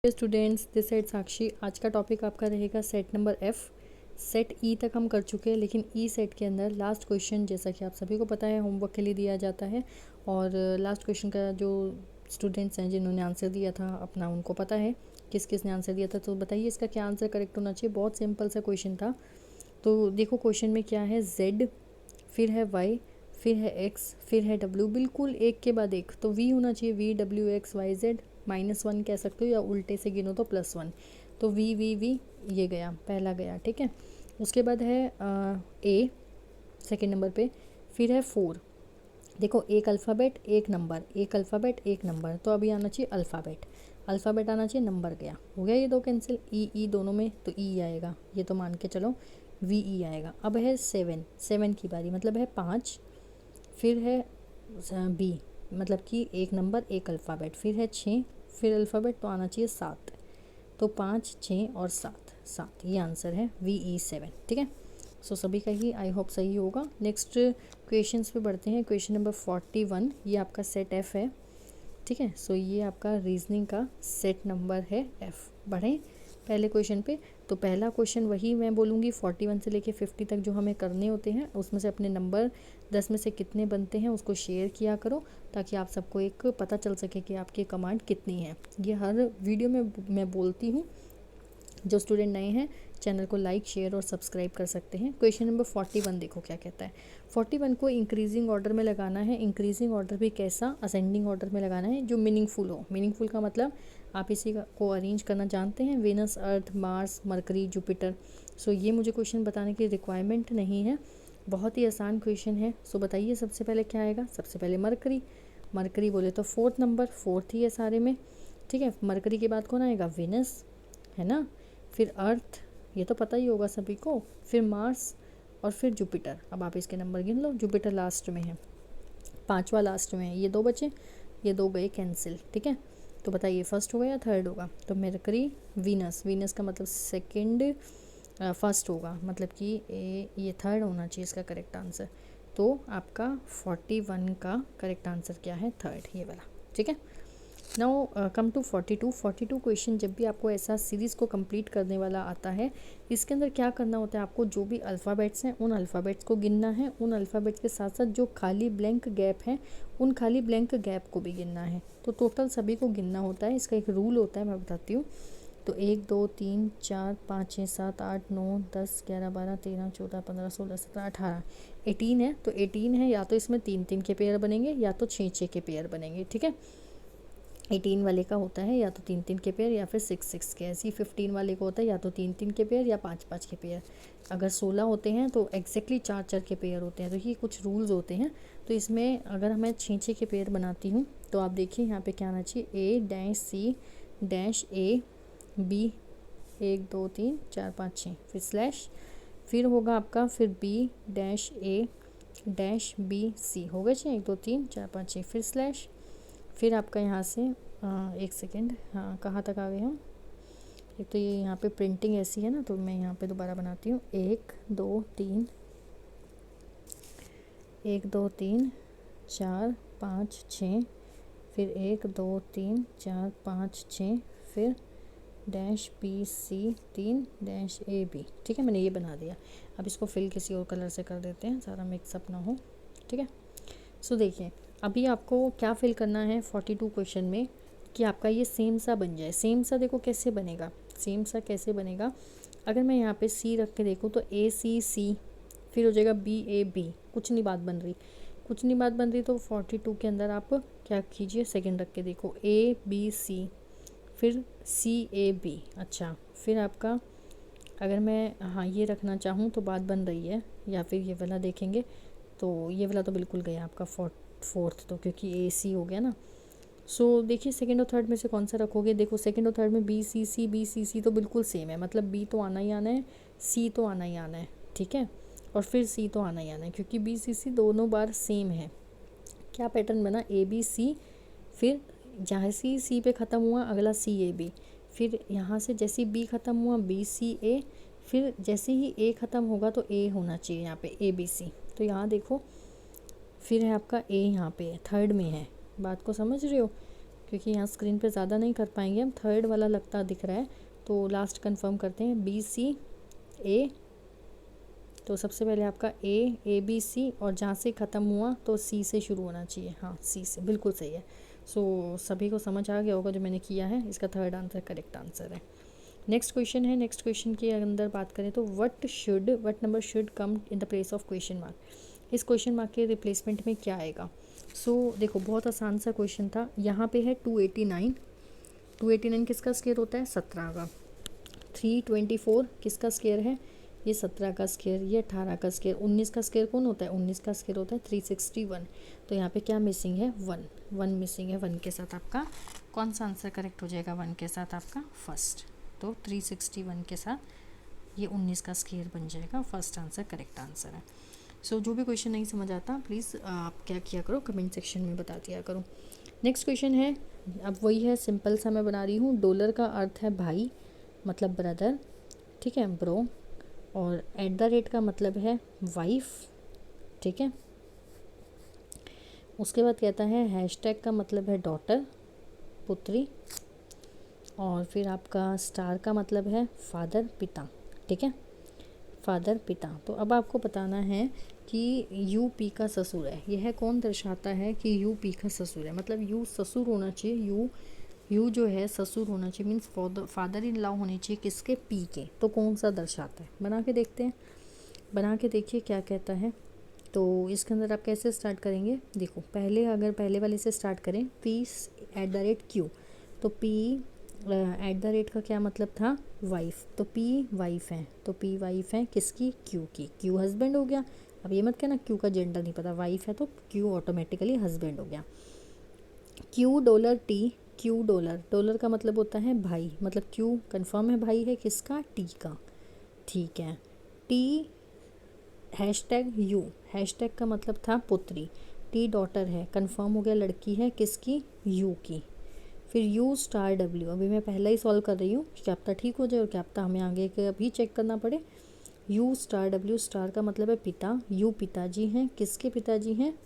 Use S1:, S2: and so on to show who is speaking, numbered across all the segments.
S1: Students, this side साक्षी। आज का topic आपका रहेगा सेट नंबर एफ। सेट ई तक हम कर चुके हैं, लेकिन ई सेट के अंदर लास्ट क्वेश्चन, जैसा कि आप सभी को पता है, होमवर्क के लिए दिया जाता है। और लास्ट क्वेश्चन का जो स्टूडेंट्स हैं जिन्होंने आंसर दिया था अपना, उनको पता है किस किस ने आंसर दिया था। तो बताइए इसका क्या आंसर करेक्ट होना चाहिए। बहुत सिंपल सा क्वेश्चन था। तो देखो क्वेश्चन में क्या है, जेड, फिर है वाई, फिर है एक्स, फिर है डब्ल्यू, बिल्कुल एक के बाद एक। तो वी होना चाहिए, V W X Y Z, -1 कह सकते हो, या उल्टे से गिनो तो +1। तो वी वी वी ये गया, पहला गया, ठीक है। उसके बाद है ए सेकेंड नंबर पे, फिर है 4। देखो एक अल्फ़ाबेट एक नंबर, एक अल्फ़ाबेट एक नंबर, तो अभी आना चाहिए अल्फ़ाबेट, अल्फ़ाबेट आना चाहिए, नंबर गया, हो गया ये दो कैंसिल। ई दोनों में, तो ई आएगा, ये तो मान के चलो वी ई आएगा। अब है 7 की बारी, मतलब है 5, फिर है बी, मतलब कि एक नंबर एक अल्फ़ाबेट, फिर है 6, फिर अल्फ़ाबेट, तो आना चाहिए 7। तो 5 6 और 7, ये आंसर है VE7, ठीक है। सो सभी का ही आई होप सही होगा। नेक्स्ट क्वेश्चंस पे बढ़ते हैं। क्वेश्चन नंबर 41, ये आपका सेट एफ है, ठीक है। सो ये आपका रीजनिंग का सेट नंबर है एफ। बढ़ें पहले क्वेश्चन पे। तो पहला क्वेश्चन वही मैं बोलूँगी, 41 से लेके 50 तक जो हमें करने होते हैं, उसमें से अपने नंबर 10 में से कितने बनते हैं उसको शेयर किया करो, ताकि आप सबको एक पता चल सके कि आपकी कमांड कितनी है। ये हर वीडियो में मैं बोलती हूँ। जो स्टूडेंट नए हैं, चैनल को लाइक शेयर और सब्सक्राइब कर सकते हैं। क्वेश्चन नंबर 41 देखो क्या कहता है। 41 को इंक्रीजिंग ऑर्डर में लगाना है। इंक्रीजिंग ऑर्डर भी कैसा, असेंडिंग ऑर्डर में लगाना है, जो मीनिंगफुल हो। मीनिंगफुल का मतलब आप इसी को अरेंज करना जानते हैं, वेनस, अर्थ, मार्स, मरकरी, जुपिटर। सो ये मुझे क्वेश्चन बताने की रिक्वायरमेंट नहीं है, बहुत ही आसान क्वेश्चन है। सो बताइए सबसे पहले क्या आएगा। सबसे पहले मरकरी, मरकरी बोले तो 4th नंबर, 4th ही है सारे में, ठीक है। मरकरी के बाद कौन आएगा, वेनस, है ना। फिर अर्थ, ये तो पता ही होगा सभी को, फिर मार्स, और फिर जुपिटर। अब आप इसके नंबर गिन लो। जुपिटर लास्ट में है, 5वां लास्ट में है, ये 2 बचे, ये 2 गए कैंसिल, ठीक है। तो बताइए फर्स्ट होगा या थर्ड होगा। तो मरकरी, वीनस, वीनस का मतलब सेकंड, फर्स्ट होगा, मतलब कि ये थर्ड होना चाहिए इसका करेक्ट आंसर। तो आपका 41 का करेक्ट आंसर क्या है, थर्ड, ये वाला, ठीक है। Now come to 42 question. जब भी आपको ऐसा सीरीज़ को कंप्लीट करने वाला आता है, इसके अंदर क्या करना होता है, आपको जो भी अल्फ़ाबेट्स हैं उन अल्फ़ाबेट्स को गिनना है, उन अल्फ़ाबेट्स के साथ साथ जो खाली ब्लैंक गैप हैं उन खाली ब्लैंक गैप को भी गिनना है। तो टोटल सभी को गिनना होता है। इसका एक रूल होता है, मैं बताती हूँ। तो 1 2 3 4 5 6 7 8 9 10 11 12 13 14 15 16 17 18 18 है। तो 18 है, या तो इसमें 3 3 के पेयर बनेंगे, या तो 6 6 के पेयर बनेंगे, ठीक है। 18 वाले का होता है या तो 3 3 के पेयर या फिर 6 6 के। ऐसे ही 15 वाले को होता है या तो 3 3 के पेयर या 5 5 के पेयर। अगर 16 होते हैं तो एग्जैक्टली 4 4 के पेयर होते हैं। तो ये कुछ रूल्स होते हैं। तो इसमें अगर मैं 6 6 के पेयर बनाती हूँ, तो आप देखिए यहाँ पे क्या आना चाहिए, A-C-A-B, 1 2 3 4 5 6, फिर स्लैश, फिर होगा आपका, फिर B-A-B-C हो गए 6, 1 2 3 4 5 6, फिर स्लैश, फिर आपका यहाँ से एक सेकेंड, हाँ कहाँ तक आ गए हम। एक तो ये यहाँ पे प्रिंटिंग ऐसी है ना, तो मैं यहाँ पे दोबारा बनाती हूँ। 1 2 3 1 2 3 4 5 6, फिर 1 2 3 4 5 6, फिर -B-C-3-A-B, ठीक है। मैंने ये बना दिया। अब इसको फिल किसी और कलर से कर देते हैं, सारा मिक्सअप ना हो, ठीक है। सो देखिए अभी आपको क्या फिल करना है 42 क्वेश्चन में, कि आपका ये सेम सा बन जाए। सेम सा देखो कैसे बनेगा, सेम सा कैसे बनेगा। अगर मैं यहाँ पे C रख के देखूँ तो A-C-C, फिर हो जाएगा B-A-B, कुछ नहीं बात बन रही, कुछ नहीं बात बन रही। तो 42 के अंदर आप क्या कीजिए, सेकेंड रख के देखो, A-B-C, फिर C-A-B। अच्छा, फिर आपका अगर मैं हाँ ये रखना चाहूँ तो बात बन रही है, या फिर ये वाला देखेंगे तो ये वाला तो बिल्कुल गया आपका फोर्थ, तो क्योंकि AC हो गया ना। सो देखिए सेकंड और थर्ड में से कौन सा रखोगे। देखो सेकंड और थर्ड में B-C-C तो बिल्कुल सेम है, मतलब B तो आना ही आना है, C तो आना ही आना है, ठीक है, और फिर C तो आना ही आना है, क्योंकि B-C-C दोनों बार सेम है। क्या पैटर्न बना, A-B-C, फिर जहाँ से C पे ख़त्म हुआ अगला C-A-B, फिर यहाँ से जैसे B ख़त्म हुआ B-C-A, फिर जैसे ही A ख़त्म होगा तो A होना चाहिए यहाँ पे A-B-C। तो यहाँ देखो फिर है आपका A, यहाँ पे थर्ड में है, बात को समझ रहे हो, क्योंकि यहाँ स्क्रीन पे ज़्यादा नहीं कर पाएंगे हम, थर्ड वाला लगता दिख रहा है, तो लास्ट कंफर्म करते हैं BCA। तो सबसे पहले आपका ABC और जहाँ से ख़त्म हुआ तो C से शुरू होना चाहिए। हाँ, C से, बिल्कुल सही है। सो सभी को समझ आ गया होगा जो मैंने किया है, इसका थर्ड आंसर करेक्ट आंसर है। नेक्स्ट क्वेश्चन है, नेक्स्ट क्वेश्चन के अंदर बात करें तो what number should come in the place of question mark. इस क्वेश्चन मार्क के रिप्लेसमेंट में क्या आएगा? देखो बहुत आसान सा क्वेश्चन था। यहाँ पे है 289, 289 किसका स्क्वायर होता है? 17 का। 324 किसका स्क्वायर है? ये 17 का स्क्वायर, ये 18 का स्क्वायर। 19 का स्क्वायर कौन होता है? 19 का स्क्वायर होता है 361। तो यहाँ पे क्या मिसिंग है? 1 मिसिंग है। 1 के साथ आपका कौन सा आंसर करेक्ट हो जाएगा? 1 के साथ आपका फर्स्ट। तो 361 के साथ ये 19 का स्क्वायर बन जाएगा। फर्स्ट आंसर करेक्ट आंसर है। जो भी क्वेश्चन नहीं समझ आता प्लीज़ आप क्या किया करो, कमेंट सेक्शन में बता दिया करो। नेक्स्ट क्वेश्चन है, अब वही है, सिंपल सा मैं बना रही हूँ। डॉलर का अर्थ है भाई, मतलब ब्रदर, ठीक है, ब्रो। और @ का मतलब है वाइफ, ठीक है। उसके बाद कहता है हैशटैग का मतलब है डॉटर, पुत्री। और फिर आपका स्टार का मतलब है फादर, पिता, ठीक है, फादर, पिता। तो अब आपको बताना है कि UP का ससुर है। यह कौन दर्शाता है कि UP का ससुर है? मतलब यू ससुर होना चाहिए, यू जो है ससुर होना चाहिए, मीन्स फादर इन लॉ होने चाहिए किसके? P के। तो कौन सा दर्शाता है? बना के देखते हैं, बना के देखिए क्या कहता है। तो इसके अंदर आप कैसे स्टार्ट करेंगे? देखो पहले, अगर पहले वाले से स्टार्ट करें, P@Q, तो P @ का क्या मतलब था? वाइफ। तो P वाइफ है, तो P वाइफ है किसकी? Q की। Q हस्बैंड हो गया। अब ये मत कहना Q का जेंडर नहीं पता, वाइफ है तो Q ऑटोमेटिकली हस्बैंड हो गया। $T, Q डॉलर का मतलब होता है भाई, मतलब Q कंफर्म है भाई है किसका? T का, ठीक है। T #U, हैशटैग का मतलब था पुत्री। T डॉटर है, कंफर्म हो गया लड़की है किसकी? U की। फिर U*W, अभी मैं पहला ही सॉल्व कर रही हूँ, क्या पता ठीक हो जाए और क्या पता हमें आगे के अभी चेक करना पड़े। U*W, स्टार का मतलब है पिता। U पिताजी हैं, किसके पिताजी हैं?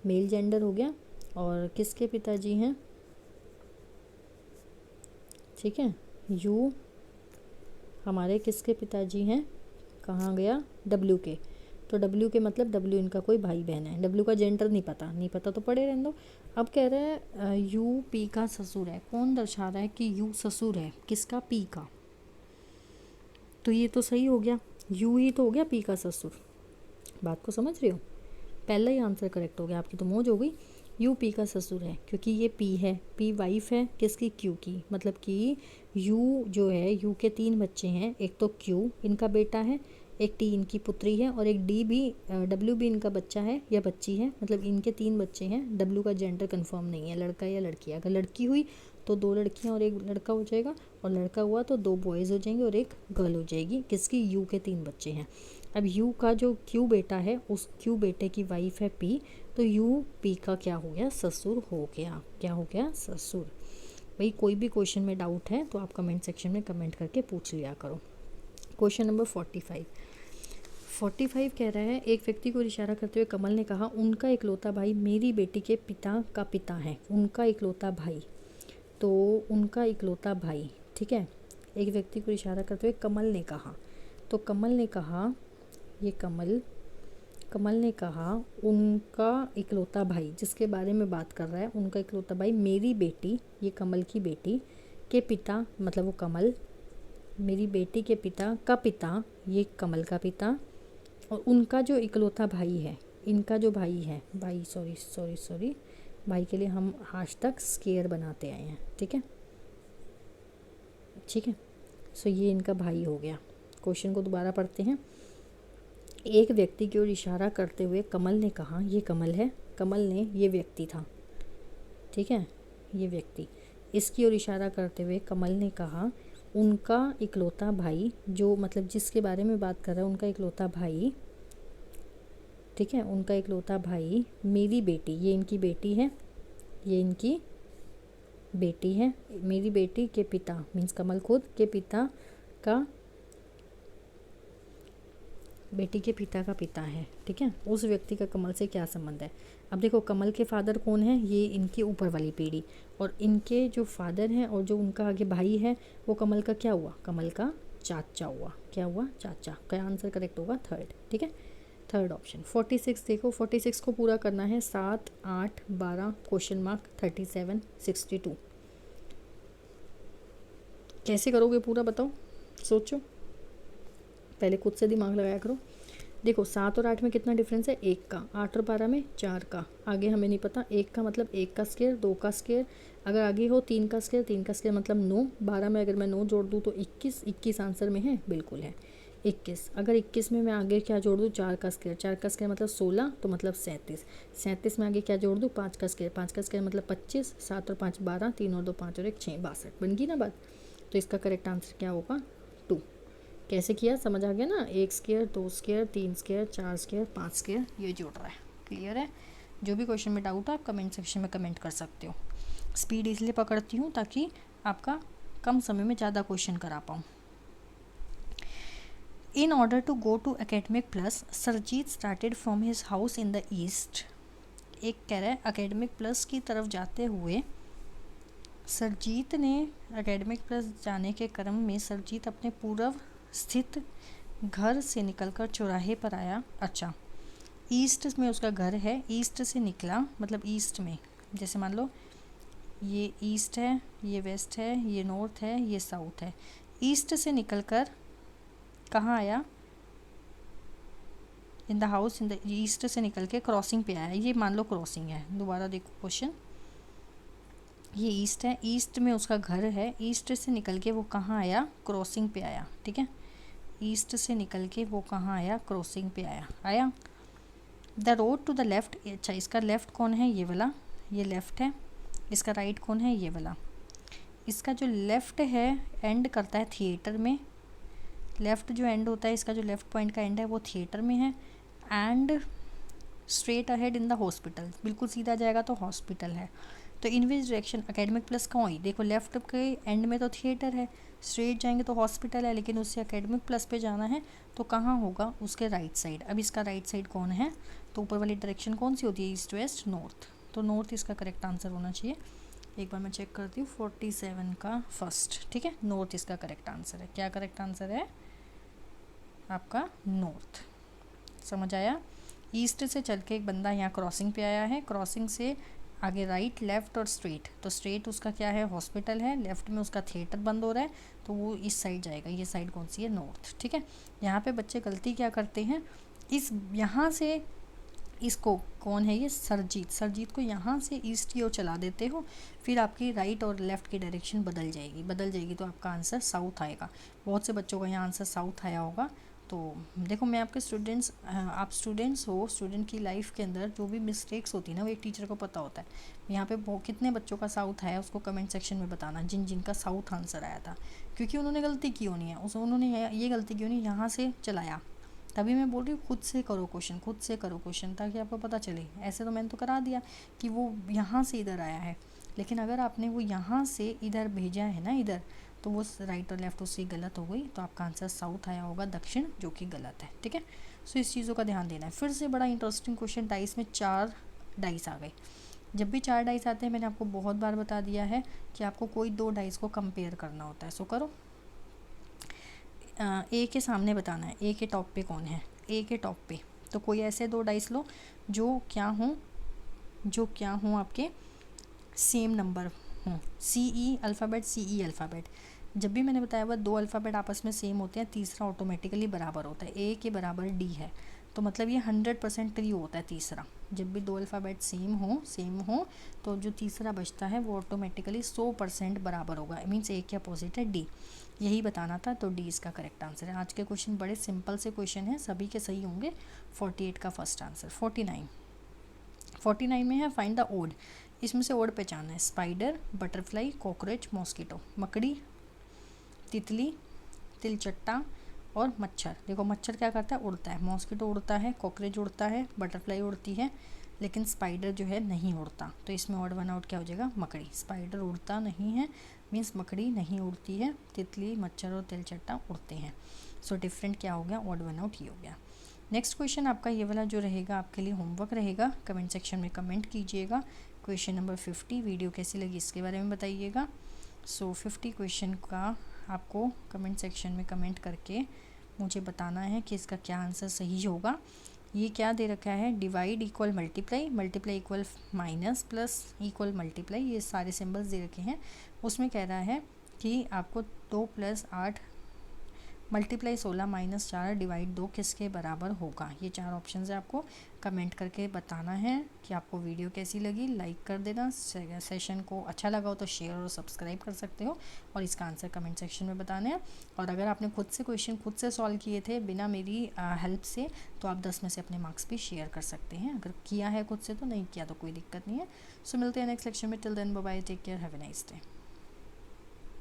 S1: मेल जेंडर हो गया। और किसके पिताजी हैं? ठीक है, U हमारे किसके पिताजी हैं? कहाँ गया? W के। तो W के मतलब W इनका कोई भाई बहन है। W का जेंडर नहीं पता तो पड़े रहने दो। अब कह रहे हैं UP का ससुर है। कौन दर्शा रहा है कि U ससुर है किसका? P का। तो ये तो सही हो गया, U ही तो हो गया P का ससुर। बात को समझ रहे हो? पहला ही आंसर करेक्ट हो गया, आपकी तो मौज हो गई। UP का ससुर है क्योंकि ये P है, P वाइफ है किसकी? Q की। मतलब कि U जो है, U के 3 बच्चे हैं, एक तो Q इनका बेटा है, एक T इनकी पुत्री है, और एक W भी इनका बच्चा है या बच्ची है। मतलब इनके 3 बच्चे हैं। W का जेंडर कंफर्म नहीं है, लड़का या लड़की। अगर लड़की हुई तो 2 लड़कियां और एक लड़का हो जाएगा, और लड़का हुआ तो 2 बॉयज़ हो जाएंगे और एक गर्ल हो जाएगी। किसकी? U के 3 बच्चे हैं। अब U का जो Q बेटा है, उस Q बेटे की वाइफ है P, तो UP का क्या हो गया? ससुर हो गया। क्या हो गया? ससुर। भाई कोई भी क्वेश्चन में डाउट है तो आप कमेंट सेक्शन में कमेंट करके पूछ लिया करो। क्वेश्चन नंबर 45 कह रहा है, एक व्यक्ति को इशारा करते हुए कमल ने कहा, उनका इकलौता भाई मेरी बेटी के पिता का पिता है। उनका इकलौता भाई, तो उनका इकलौता भाई, ठीक है। एक व्यक्ति को इशारा करते हुए कमल ने कहा, तो कमल ने कहा, ये कमल ने कहा उनका इकलौता भाई, जिसके बारे में बात कर रहा है, उनका इकलौता भाई मेरी बेटी, ये कमल की बेटी के पिता, मतलब वो कमल, मेरी बेटी के पिता का पिता, ये कमल का पिता, और उनका जो इकलौता भाई है, इनका जो भाई है, भाई सॉरी भाई के लिए हम आज तक स्केयर बनाते आए हैं, ठीक है। ये इनका भाई हो गया। क्वेश्चन को दोबारा पढ़ते हैं। एक व्यक्ति की ओर इशारा करते हुए कमल ने कहा, ये कमल है, कमल ने, ये व्यक्ति था, ठीक है, ये व्यक्ति, इसकी ओर इशारा करते हुए कमल ने कहा उनका इकलौता भाई, जो मतलब जिसके बारे में बात कर रहा है, उनका इकलौता भाई, ठीक है, उनका इकलौता भाई मेरी बेटी, ये इनकी बेटी है, ये इनकी बेटी है, मेरी बेटी के पिता मीन्स कमल खुद के पिता का, बेटी के पिता का पिता है, ठीक है। उस व्यक्ति का कमल से क्या संबंध है? अब देखो कमल के फादर कौन है, ये इनके ऊपर वाली पीढ़ी, और इनके जो फादर हैं और जो उनका आगे भाई है वो कमल का क्या हुआ, कमल का चाचा हुआ। क्या हुआ, चाचा। क्या आंसर करेक्ट होगा, थर्ड। ठीक है, थर्ड ऑप्शन। 46 देखो, 46 को पूरा करना है, 7, 8, 12 क्वेश्चन मार्क 37, 62। कैसे करोगे पूरा बताओ, सोचो, पहले खुद से दिमाग लगाया करो। देखो 7 और 8 में कितना डिफरेंस है, 1 का। 8 और 12 में 4 का। आगे हमें नहीं पता, 1 का मतलब 1 का स्क्वायर, 2 का स्क्वायर, अगर आगे हो 3 का स्क्वायर, 3 का स्क्वायर मतलब 9। 12 में अगर मैं 9 जोड़ दूँ तो 21। 21 आंसर में है, बिल्कुल है 21। अगर 21 में मैं आगे क्या जोड़ दूँ, 4 का स्क्वायर। 4 का स्क्वायर मतलब 16, तो मतलब 37। 37 में आगे क्या जोड़ दूँ, 5 का स्क्वायर। 5 का स्क्वायर मतलब 25। 7 और 5 12, 3 और 2 5 और 1 6, 62 बन गई ना बात। तो इसका करेक्ट आंसर क्या होगा, 2। कैसे किया समझ आ गया ना, 1 square, 2 square, 3 square, 4 square, 5 square, ये जोड़ रहा है। क्लियर है। जो भी क्वेश्चन में डाउट है आप कमेंट सेक्शन में कमेंट कर सकते हो। स्पीड इसलिए पकड़ती हूँ ताकि आपका कम समय में ज़्यादा क्वेश्चन करा पाऊँ। In order to go to academic plus, Surjeet started from his house in the east. एक कह रहा है एकेडमिक प्लस की तरफ जाते हुए सरजीत ने, एकेडमिक प्लस जाने के क्रम में सरजीत अपने पूर्व स्थित घर से निकलकर चौराहे पर आया। अच्छा, ईस्ट में उसका घर है, ईस्ट से निकला मतलब ईस्ट में, जैसे मान लो ये ईस्ट है, ये वेस्ट है, ये नॉर्थ है, ये साउथ है। ईस्ट से निकलकर कहाँ आया, in the house in the east से निकल के क्रॉसिंग पे आया। ये मान लो क्रॉसिंग है, दोबारा देखो क्वेश्चन, ये ईस्ट है, ईस्ट में उसका घर है, ईस्ट से निकल के वो कहाँ आया, क्रॉसिंग पे आया। ठीक है, ईस्ट से निकल के वो कहाँ आया, क्रॉसिंग पे आया। The road to the left, अच्छा इसका लेफ़्ट कौन है, ये वाला, ये लेफ़्ट है। इसका राइट कौन है, ये वाला। इसका जो लेफ़्ट है एंड करता है थिएटर में, लेफ़्ट जो एंड होता है इसका, जो लेफ़्ट पॉइंट का एंड है वो थिएटर में है। And straight ahead in the hospital, बिल्कुल सीधा जाएगा तो हॉस्पिटल है। तो इन विच डायरेक्शन एकेडमिक प्लस का हुई, देखो लेफ्ट के एंड में तो थिएटर है, स्ट्रेट जाएंगे तो हॉस्पिटल है, लेकिन उससे एकेडमिक प्लस पे जाना है तो कहाँ होगा, उसके राइट साइड। अब इसका राइट साइड कौन है, तो ऊपर वाली डायरेक्शन कौन सी होती है, ईस्ट वेस्ट नॉर्थ, तो नॉर्थ इसका करेक्ट आंसर होना चाहिए। एक बार मैं चेक करती हूँ, 47 का फर्स्ट। ठीक है, नॉर्थ इसका करेक्ट आंसर है। क्या करेक्ट आंसर है आपका, नॉर्थ। समझ आया। ईस्ट से चल के एक बंदा यहाँ क्रॉसिंग पे आया है, क्रॉसिंग से आगे राइट, लेफ़्ट और स्ट्रेट, तो स्ट्रेट उसका क्या है, हॉस्पिटल है, लेफ़्ट में उसका थिएटर बंद हो रहा है, तो वो इस साइड जाएगा। ये साइड कौन सी है, नॉर्थ। ठीक है, यहाँ पे बच्चे गलती क्या करते हैं, इस यहाँ से इसको, कौन है ये, सरजीत, सरजीत को यहाँ से ईस्ट की ओर चला देते हो, फिर आपकी राइट और लेफ़्ट की डायरेक्शन बदल जाएगी तो आपका आंसर साउथ आएगा। बहुत से बच्चों का यहाँ आंसर साउथ आया होगा। तो देखो मैं आपके स्टूडेंट्स, आप स्टूडेंट्स हो, स्टूडेंट की लाइफ के अंदर जो भी मिस्टेक्स होती है ना वो एक टीचर को पता होता है। यहाँ पे कितने बच्चों का साउथ आया उसको कमेंट सेक्शन में बताना, जिनका साउथ आंसर आया था, क्योंकि उन्होंने गलती की होनी है, उन्होंने ये गलती की होनी, यहाँ से चलाया। तभी मैं बोल रही हूँ खुद से करो क्वेश्चन, ताकि आपको पता चले। ऐसे तो मैंने तो करा दिया कि वो यहाँ से इधर आया है, लेकिन अगर आपने वो यहाँ से इधर भेजा है ना, इधर, तो वो राइट और लेफ्ट उसकी गलत हो गई, तो आपका आंसर साउथ आया होगा, दक्षिण, जो कि गलत है। ठीक है, सो इस चीज़ों का ध्यान देना है। फिर से बड़ा इंटरेस्टिंग क्वेश्चन, डाइस में 4 डाइस आ गए। जब भी 4 डाइस आते हैं, मैंने आपको बहुत बार बता दिया है कि आपको कोई 2 डाइस को कंपेयर करना होता है। सो करो, ए के सामने बताना है, ए के टॉप पे कौन है, ए के टॉप पे, तो कोई ऐसे 2 डाइस लो जो क्या हों आपके सेम नंबर हों, CE अल्फ़ाबेट, CE अल्फ़ाबेट। जब भी मैंने बताया हुआ 2 अल्फ़ाबेट आपस में सेम होते हैं, तीसरा ऑटोमेटिकली बराबर होता है। ए के बराबर डी है, तो मतलब ये 100% ट्रू होता है तीसरा। जब भी 2 अल्फ़ाबेट सेम हो तो जो तीसरा बचता है वो ऑटोमेटिकली 100% बराबर होगा। मीन्स ए के अपोजिट है डी, यही बताना था, तो डी इसका करेक्ट आंसर है। आज के क्वेश्चन बड़े सिंपल से क्वेश्चन हैं, सभी के सही होंगे। 48 का फर्स्ट आंसर। 49 में है फाइंड द ओड, इसमें से ओड पहचानना है। स्पाइडर, बटरफ्लाई, कॉकरोच, मॉस्किटो, मकड़ी, तितली, तिलचट्टा और मच्छर। देखो मच्छर क्या करता है, उड़ता है, मॉस्किटो उड़ता है, कॉकरोच उड़ता है, बटरफ्लाई उड़ती है, लेकिन स्पाइडर जो है नहीं उड़ता, तो इसमें ऑड वन आउट क्या हो जाएगा, मकड़ी। स्पाइडर उड़ता नहीं है, मीन्स मकड़ी नहीं उड़ती है, तितली, मच्छर और तिलचट्टा उड़ते हैं। सो डिफरेंट क्या हो गया, ऑड वन आउट ये हो गया। नेक्स्ट क्वेश्चन आपका ये वाला जो रहेगा आपके लिए होमवर्क रहेगा, कमेंट सेक्शन में कमेंट कीजिएगा। क्वेश्चन नंबर 50 वीडियो कैसी लगी इसके बारे में बताइएगा। सो 50 क्वेश्चन का आपको कमेंट सेक्शन में कमेंट करके मुझे बताना है कि इसका क्या आंसर सही होगा। ये क्या दे रखा है, divide equal multiply, multiply equal minus, plus equal multiply, ये सारे सिंबल्स दे रखे हैं। उसमें कह रहा है कि आपको 2 + 8 मल्टीप्लाई 16 - 4 डिवाइड 2 किसके बराबर होगा। ये 4 ऑप्शन है, आपको कमेंट करके बताना है कि आपको वीडियो कैसी लगी। लाइक कर देना, सेशन को अच्छा लगा हो तो शेयर और सब्सक्राइब कर सकते हो, और इसका आंसर कमेंट सेक्शन में बताना है। और अगर आपने खुद से क्वेश्चन खुद से सॉल्व किए थे बिना मेरी हेल्प से, तो आप 10 में से अपने मार्क्स भी शेयर कर सकते हैं। अगर किया है खुद से तो, नहीं किया तो कोई दिक्कत नहीं है। सो मिलते हैं नेक्स्ट लेक्चर में। Till then bye bye, take care, have a nice day.